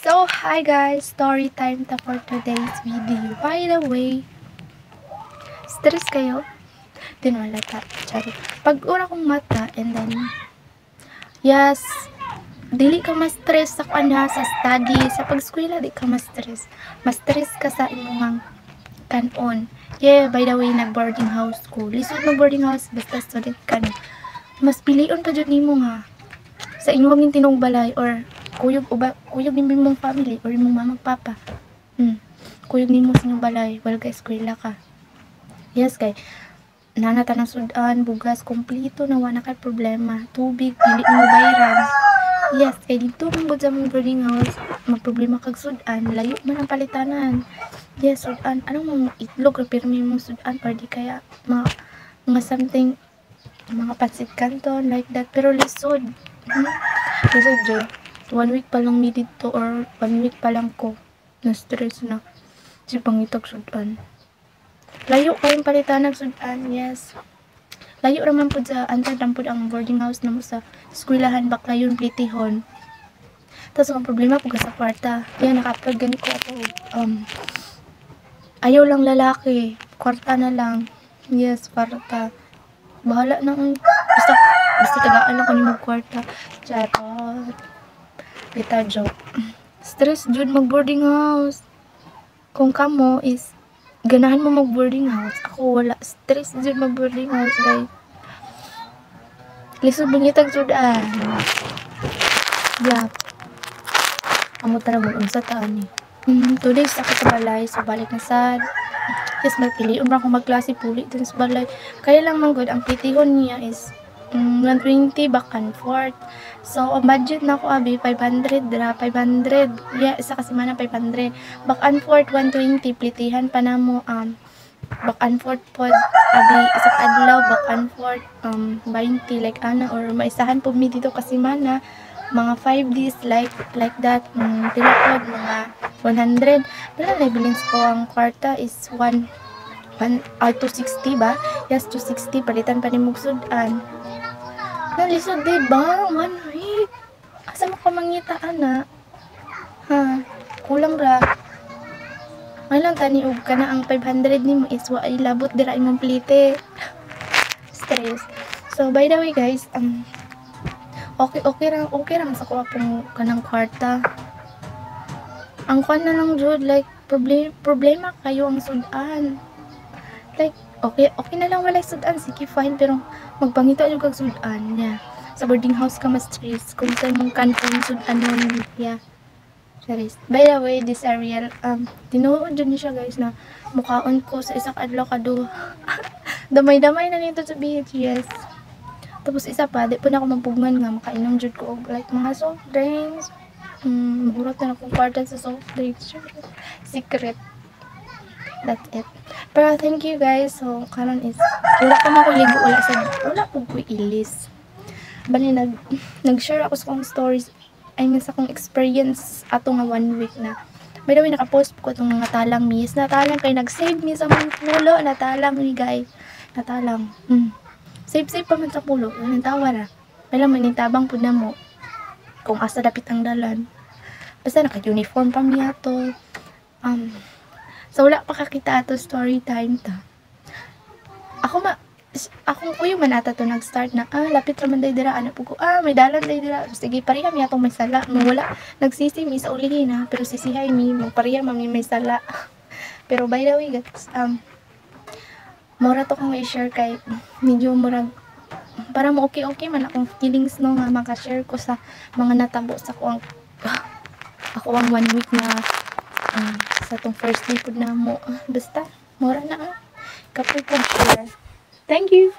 So, hi guys! Story time ta for today's video. By the way, stress kayo? Din wala ta. Sorry. Pag-ura kong mata, and then, yes, dili ka ma-stress sa kanya, sa study, sa pag-eskwela, di ka ma-stress. Ma-stress ka sa imong kanon. Yeah, by the way, nag-boarding house ko. Lisod ng boarding house, basta student ka na. Mas pilion pa dyan nimo nga. Sa inyong tinong balay, or kuyog nimo mong family, or imong mama papa. Kuyog nimo sa inyong balay, wala ka eskwela ka. Yes, kay nanata ng sudan, bugas, kompleto na wala kay problema. Tubig, hindi mo bayaran. Yes, kay dito mong sa mong boarding house, magproblema kag sudan, layo man ang palitanan. Yes, sudan, anong mong itlog, pirmi mong sudan, or di kaya mga something, mga pansit canton, like that, pero lisod. Lisod dyan. 1 week pa lang mi dito, or 1 week pa lang ko, na-stress na. Si pangitag sudan. Layo kayong palitan ng sudan, yes. Layo raman po sa antad lang po ang boarding house na mo sa eskwelahan, baklayon, plitihon. Tapos ang problema po sa kwarta. Yan, naka-upload ganit ko ako. Ayaw lang lalaki. Kwarta na lang. Yes, kwarta. Bahala na ang basta tagaan lang ko ni mag-kwarta. Charot. Kita joke. Stress jud mag-boarding house. Kung kamo is ganahan mo mag-boarding house, ako wala. Stress jud mag-boarding house, guys. Lisod bangitag sudan. Yeah. Amo tara mo unsa ta ani. Today sa balay, so balik na sad. Yes, magpilion ra ko magklase puli dun sa balay. Kaya lang man good ang pitihon niya is 120 back and forth. So, ang budget na ko abi 500 dra, 500. Yeah, isa ka semana 500. Back and forth 120, plitihan pa namo back and forth pod abi isa ka adlaw back and forth 20 like ana, or maisahan pud mi dito ka semana mga 5 days like that. Pila pod mga 100. Pero bilins ko ang kwarta is 260 ba? Yes, 260. Palitan pa ni mugsudan. Nalisod, diba? 1 week. Asa mo ka mangita, ana? Ha? Kulang ra. Ngayon tani og ka na ang 500 nimo is wa ay labot dira imong plite. Stress. So, by the way, guys, okay ra sa kuha pong kanang kwarta. Ang kwan na lang jud, like, problema kayo ang sudan. Like, okay na lang walay sudan, sige fine, pero magpangita yung kag sudan, yeah. Sa boarding house ka mas stress, kung sa mong kanton sudan naman, yeah. Charis. By the way, this Ariel, tinuod dyan niya siya, guys, na mukhaon ko sa isang adlaw kado. Damay-damay na nito sa beach, yes. Tapos isa pa, di po na ako magpugman nga, makainom jud ko, like, mga soft drinks. Mahurot na akong kwarta sa soft drinks. Secret. That's it. Pero thank you guys. So, karon is wala pa man ko ligo, wala po ko ilis. Bali nag-share ako sa kong stories. I mean sa kong experience ato nga 1 week na. By the way, naka-post ko itong mga talang miss. Natalang kay nag-save mi sa mga pulo. Natalang ni guys. Natalang. Save pa man sa pulo. Anong tawa na. Wala man tabang po na mo. Kung asa dapit ang dalan. Basta naka-uniform pa niya to. So wala pa kakita ato story time ta. Akong kuyo man ata to nag-start na lapit ra man day dira ana po ko may dalan day dira. Sige pareha mi atong may sala. Wala nagsisi mi sa ulihin na, pero sisihay mi magpareha man mi may sala. Pero by the way guys, mura to kong i-share kay medyo murag para mo okay man akong feelings no nga maka-share ko sa mga natabo sa ako ang 1 week na sa tong first day po na mo. Basta mura na kapag share. Thank you.